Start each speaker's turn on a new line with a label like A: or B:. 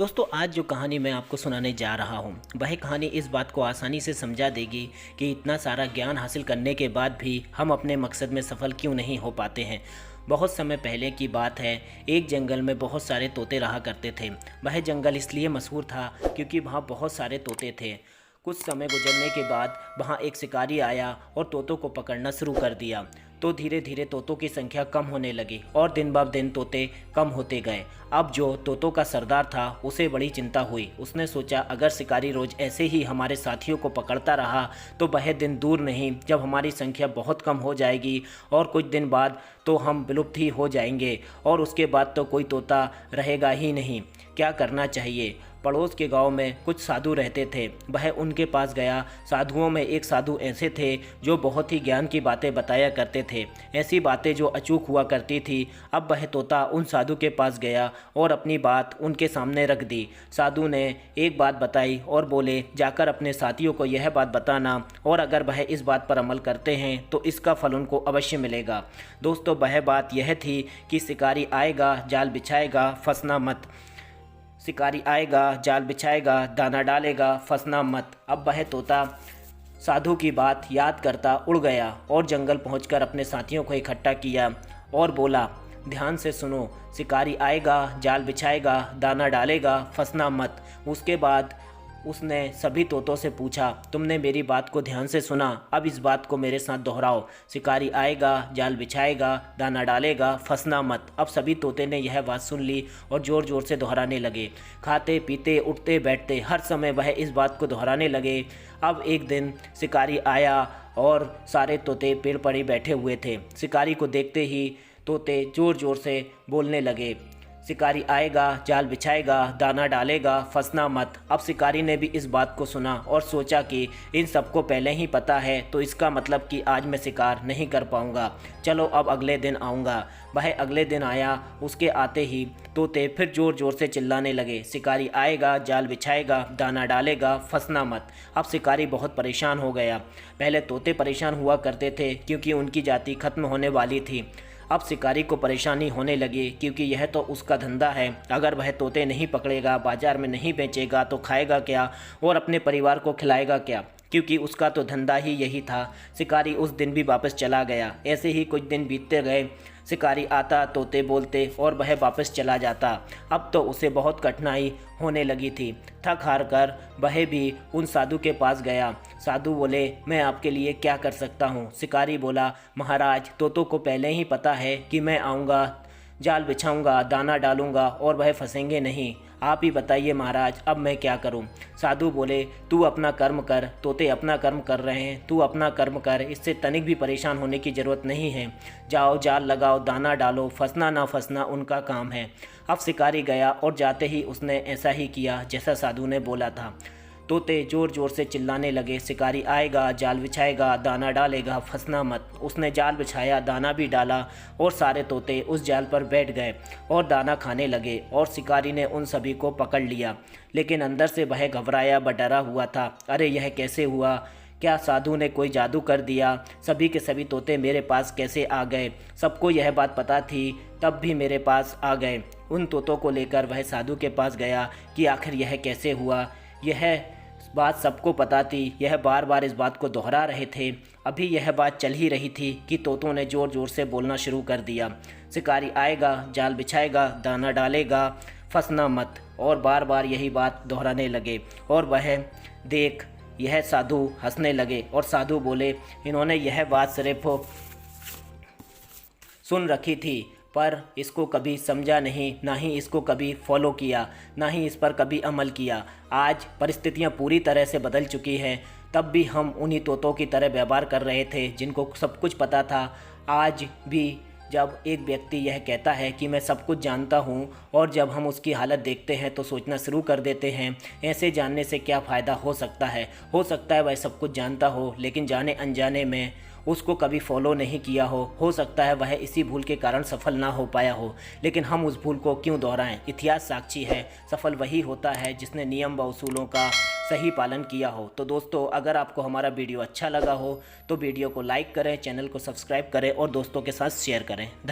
A: दोस्तों आज जो कहानी मैं आपको सुनाने जा रहा हूँ वह कहानी इस बात को आसानी से समझा देगी कि इतना सारा ज्ञान हासिल करने के बाद भी हम अपने मकसद में सफल क्यों नहीं हो पाते हैं। बहुत समय पहले की बात है। एक जंगल में बहुत सारे तोते रहा करते थे। वह जंगल इसलिए मशहूर था क्योंकि वहाँ बहुत सारे तोते थे। कुछ समय गुजरने के बाद वहाँ एक शिकारी आया और तोतों को पकड़ना शुरू कर दिया। तो धीरे धीरे तोतों की संख्या कम होने लगी और दिन ब दिन तोते कम होते गए। अब जो तोतों का सरदार था उसे बड़ी चिंता हुई। उसने सोचा अगर शिकारी रोज ऐसे ही हमारे साथियों को पकड़ता रहा तो वह दिन दूर नहीं जब हमारी संख्या बहुत कम हो जाएगी और कुछ दिन बाद तो हम विलुप्त ही हो जाएंगे और उसके बाद तो कोई तोता रहेगा ही नहीं। क्या करना चाहिए? पड़ोस के गांव में कुछ साधु रहते थे। वह उनके पास गया। साधुओं में एक साधु ऐसे थे जो बहुत ही ज्ञान की बातें बताया करते थे, ऐसी बातें जो अचूक हुआ करती थी। अब वह तोता उन साधु के पास गया और अपनी बात उनके सामने रख दी। साधु ने एक बात बताई और बोले जाकर अपने साथियों को यह बात बताना और अगर वह इस बात पर अमल करते हैं तो इसका फल उनको अवश्य मिलेगा। दोस्तों वह बात यह थी कि शिकारी आएगा जाल बिछाएगा फंसना मत। शिकारी आएगा जाल बिछाएगा दाना डालेगा फंसना मत। अब वह तोता साधु की बात याद करता उड़ गया और जंगल पहुंचकर अपने साथियों को इकट्ठा किया और बोला ध्यान से सुनो, शिकारी आएगा जाल बिछाएगा दाना डालेगा फंसना मत। उसके बाद उसने सभी तोतों से पूछा तुमने मेरी बात को ध्यान से सुना, अब इस बात को मेरे साथ दोहराओ। शिकारी आएगा जाल बिछाएगा दाना डालेगा फंसना मत। अब सभी तोते ने यह बात सुन ली और ज़ोर ज़ोर से दोहराने लगे। खाते पीते उठते बैठते हर समय वह इस बात को दोहराने लगे। अब एक दिन शिकारी आया और सारे तोते पेड़ पर ही बैठे हुए थे। शिकारी को देखते ही तोते ज़ोर ज़ोर से बोलने लगे शिकारी आएगा जाल बिछाएगा दाना डालेगा फंसना मत। अब शिकारी ने भी इस बात को सुना और सोचा कि इन सबको पहले ही पता है तो इसका मतलब कि आज मैं शिकार नहीं कर पाऊंगा। चलो अब अगले दिन आऊँगा। वह अगले दिन आया। उसके आते ही तोते फिर ज़ोर ज़ोर से चिल्लाने लगे शिकारी आएगा जाल बिछाएगा दाना डालेगा फंसना मत। अब शिकारी बहुत परेशान हो गया। पहले तोते परेशान हुआ करते थे क्योंकि उनकी जाति खत्म होने वाली थी। अब शिकारी को परेशानी होने लगी क्योंकि यह तो उसका धंधा है। अगर वह तोते नहीं पकड़ेगा, बाजार में नहीं बेचेगा तो खाएगा क्या और अपने परिवार को खिलाएगा क्या, क्योंकि उसका तो धंधा ही यही था। शिकारी उस दिन भी वापस चला गया। ऐसे ही कुछ दिन बीतते गए। शिकारी आता, तोते बोलते और वह वापस चला जाता। अब तो उसे बहुत कठिनाई होने लगी थी। थक हार कर वह भी उन साधु के पास गया। साधु बोले मैं आपके लिए क्या कर सकता हूँ? शिकारी बोला महाराज तोतों को पहले ही पता है कि मैं आऊँगा, जाल बिछाऊंगा, दाना डालूंगा और वह फंसेंगे नहीं। आप ही बताइए महाराज अब मैं क्या करूं? साधु बोले तू अपना कर्म कर, तोते अपना कर्म कर रहे हैं, तू अपना कर्म कर, इससे तनिक भी परेशान होने की ज़रूरत नहीं है। जाओ जाल लगाओ दाना डालो, फंसना ना फंसना उनका काम है। अब शिकारी गया और जाते ही उसने ऐसा ही किया जैसा साधु ने बोला था। तोते ज़ोर ज़ोर से चिल्लाने लगे शिकारी आएगा जाल बिछाएगा दाना डालेगा फंसना मत। उसने जाल बिछाया, दाना भी डाला और सारे तोते उस जाल पर बैठ गए और दाना खाने लगे और शिकारी ने उन सभी को पकड़ लिया। लेकिन अंदर से वह घबराया डरा हुआ था। अरे यह कैसे हुआ? क्या साधु ने कोई जादू कर दिया? सभी के सभी तोते मेरे पास कैसे आ गए? सबको यह बात पता थी तब भी मेरे पास आ गए। उन तोतों को लेकर वह साधु के पास गया कि आखिर यह कैसे हुआ। यह बात सबको पता थी। यह बार बार इस बात को दोहरा रहे थे। अभी यह बात चल ही रही थी कि तोतों ने ज़ोर ज़ोर से बोलना शुरू कर दिया शिकारी आएगा जाल बिछाएगा दाना डालेगा फंसना मत, और बार बार यही बात दोहराने लगे। और वह देख यह साधु हंसने लगे और साधु बोले इन्होंने यह बात सिर्फ सुन रखी थी पर इसको कभी समझा नहीं, ना ही इसको कभी फॉलो किया, ना ही इस पर कभी अमल किया। आज परिस्थितियां पूरी तरह से बदल चुकी हैं। तब भी हम उन्हीं तोतों की तरह व्यवहार कर रहे थे जिनको सब कुछ पता था। आज भी जब एक व्यक्ति यह कहता है कि मैं सब कुछ जानता हूँ और जब हम उसकी हालत देखते हैं तो सोचना शुरू कर देते हैं ऐसे जानने से क्या फ़ायदा हो सकता है। हो सकता है वह सब कुछ जानता हो लेकिन जाने अनजाने में उसको कभी फॉलो नहीं किया हो सकता है वह इसी भूल के कारण सफल ना हो पाया हो। लेकिन हम उस भूल को क्यों दोहराएं? इतिहास साक्षी है सफल वही होता है जिसने नियम व उसूलों का सही पालन किया हो। तो दोस्तों अगर आपको हमारा वीडियो अच्छा लगा हो तो वीडियो को लाइक करें, चैनल को सब्सक्राइब करें और दोस्तों के साथ शेयर करें। धन्यवाद।